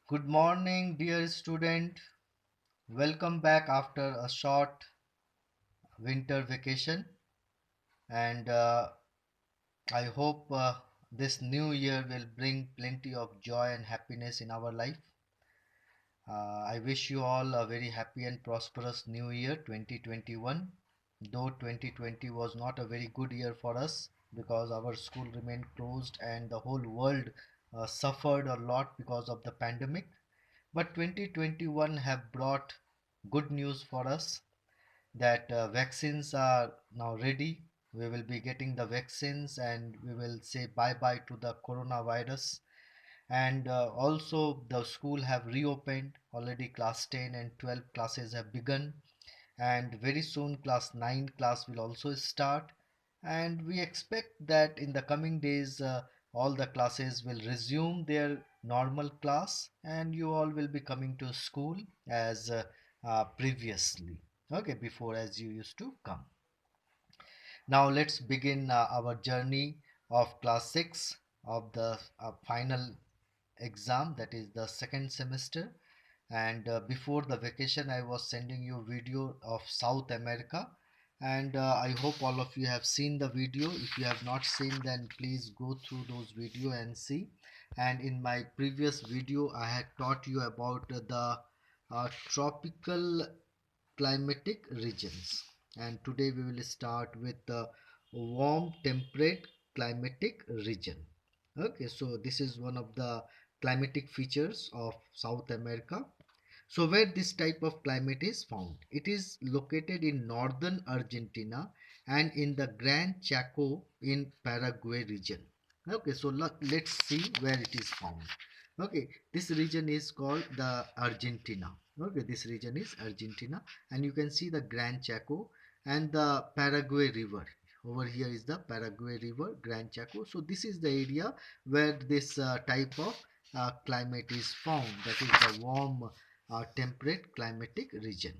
Good morning, dear student. Welcome back after a short winter vacation, and I hope this new year will bring plenty of joy and happiness in our life. I wish you all a very happy and prosperous new year 2021. Though 2020 was not a very good year for us because our school remained closed and the whole world suffered a lot because of the pandemic. But 2021 have brought good news for us that vaccines are now ready. We will be getting the vaccines and we will say bye bye to the coronavirus. And also, the school have reopened already. Class 10 and 12 classes have begun, and very soon, class 9 class will also start. And we expect that in the coming days, all the classes will resume their normal class, and you all will be coming to school as previously, okay, before as you used to come. Now let's begin our journey of class 6 of the final exam, that is the second semester. And before the vacation I was sending you video of South America, and I hope all of you have seen the video. If you have not seen, then please go through those video and see. And in my previous video I had taught you about the tropical climatic regions, and today we will start with the warm temperate climatic region. Okay, so this is one of the climatic features of South America. So where this type of climate is found, it is located in northern Argentina and in the Gran Chaco in Paraguay region. Okay, so let's see where it is found. Okay, this region is called the Argentina. Okay, this region is Argentina, and you can see the Gran Chaco and the Paraguay river. Over here is the Paraguay river, Gran Chaco. So this is the area where this type of climate is found, that is the warm temperate climatic region.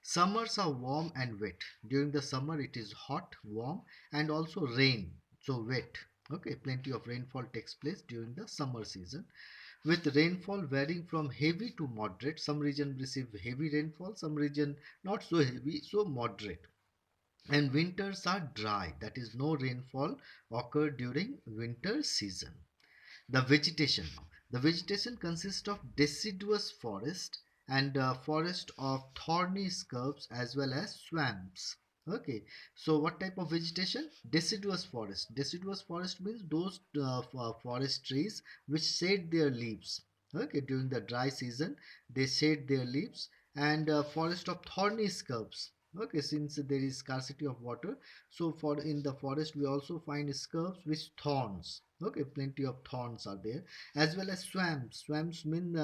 Summers are warm and wet. During the summer it is hot, warm, and also rain, so wet. Okay, plenty of rainfall takes place during the summer season, with rainfall varying from heavy to moderate. Some region receive heavy rainfall, some region not so heavy, so moderate. And winters are dry, that is no rainfall occur during winter season. The vegetation. The vegetation consists of deciduous forest and forest of thorny scrubs as well as swamps. Okay, so what type of vegetation? Deciduous forest. Deciduous forest means those forest trees which shed their leaves. Okay, during the dry season they shed their leaves, and forest of thorny scrubs. Okay, since there is scarcity of water, so for in the forest we also find scrubs with thorns. Okay, plenty of thorns are there, as well as swamps. Swamps mean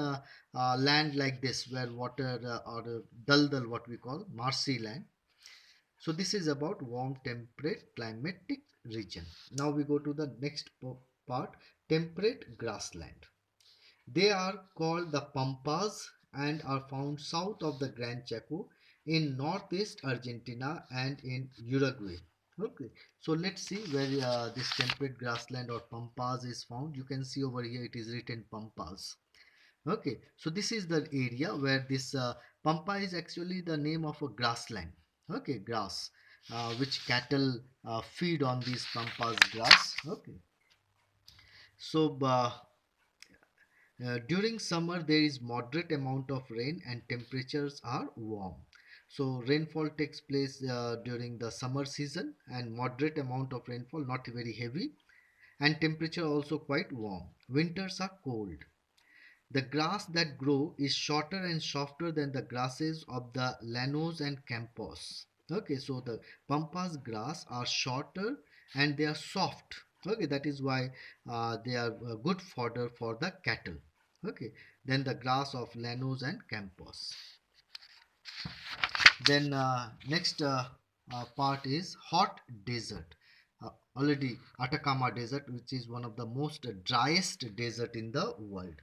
land like this where water or dal what we call marshy land. So this is about warm temperate climatic region. Now we go to the next part, temperate grassland. They are called the Pampas and are found south of the Gran Chaco in northeast Argentina and in Uruguay. Okay, so let's see where this temperate grassland or Pampas is found. You can see over here it is written Pampas. Okay, so this is the area where this Pampa is actually the name of a grassland. Okay, grass, which cattle feed on these Pampas grass. Okay, so during summer there is moderate amount of rain and temperatures are warm. So rainfall takes place during the summer season, and moderate amount of rainfall, not very heavy, and temperature also quite warm. Winters are cold. The grass that grow is shorter and softer than the grasses of the Llanos and Campos. Okay, so the Pampas grass are shorter and they are soft. Okay, that is why they are good fodder for the cattle. Okay, then the grass of Llanos and Campos. Then next part is hot desert. Already Atacama Desert, which is one of the most driest desert in the world.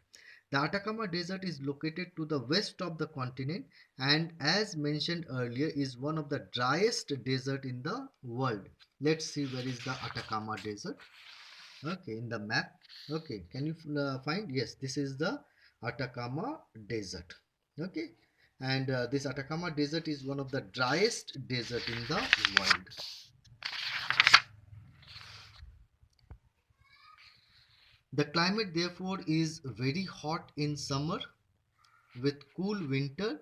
The Atacama Desert is located to the west of the continent, and as mentioned earlier is one of the driest desert in the world. Let's see where is the Atacama Desert. Okay, in the map. Okay, can you find? Yes, this is the Atacama Desert. Okay, and this Atacama Desert is one of the driest desert in the world. The climate therefore is very hot in summer with cool winter.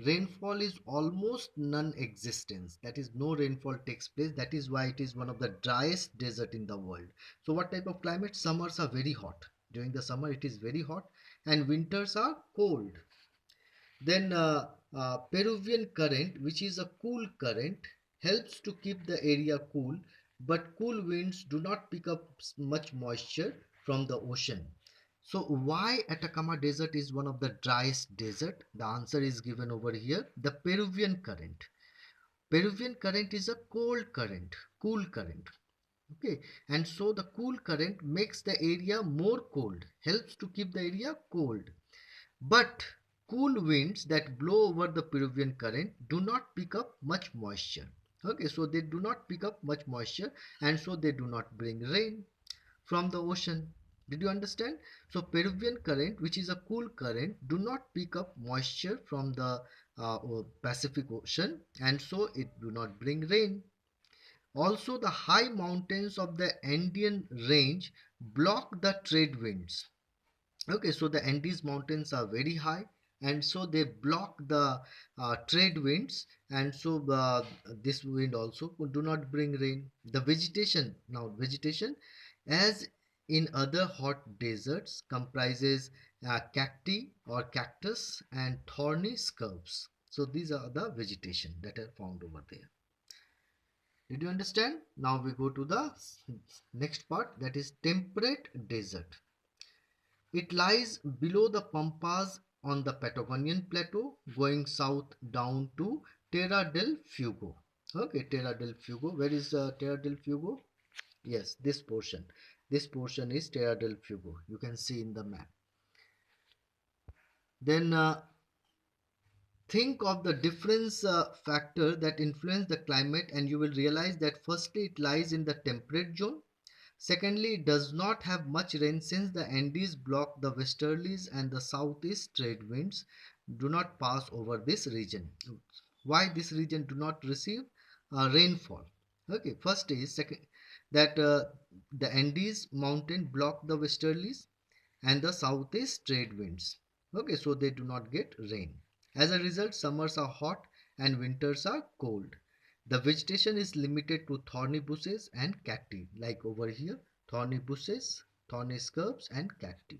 Rainfall is almost non-existent, that is no rainfall takes place. That is why it is one of the driest desert in the world. So what type of climate? Summers are very hot. During the summer it is very hot and winters are cold. Then Peruvian current, which is a cool current, helps to keep the area cool, but cool winds do not pick up much moisture from the ocean. So why Atacama Desert is one of the driest desert? The answer is given over here. The Peruvian current. Peruvian current is a cold current, cool current. Okay, and so the cool current makes the area more cold, helps to keep the area cold. But cool winds that blow over the Peruvian current do not pick up much moisture. Okay, so they do not pick up much moisture and so they do not bring rain from the ocean. Did you understand? So Peruvian current, which is a cool current, do not pick up moisture from the Pacific Ocean and so it do not bring rain. Also, the high mountains of the Andean range block the trade winds. Okay, so the Andes mountains are very high and so they block the trade winds and so this wind also do not bring rain. The vegetation, now vegetation as in other hot deserts comprises cacti or cactus and thorny scrubs. So these are the vegetation that are found over there. Did you understand? Now we go to the next part, that is temperate desert. It lies below the Pampas on the Patagonian plateau, going south down to Terra del Fuego. Okay, Terra del Fuego. Where is Terra del Fuego? Yes, this portion. This portion is Terra del Fuego. You can see in the map. Then think of the difference factor that influence the climate and you will realize that firstly it lies in the temperate zone. Secondly, it does not have much rain since the Andes block the westerlies and the southeast trade winds do not pass over this region. Why this region do not receive rainfall? Okay, first is second that the Andes mountain block the westerlies and the southeast trade winds. Okay, so they do not get rain. As a result, summers are hot and winters are cold. The vegetation is limited to thorny bushes and cacti, like over here, thorny bushes, thorny scrubs and cacti.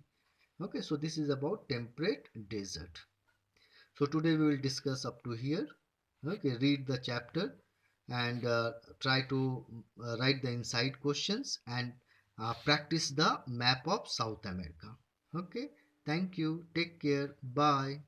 Okay, so this is about temperate desert. So today we will discuss up to here. Okay, read the chapter and try to write the inside questions and practice the map of South America. Okay, thank you. Take care. Bye.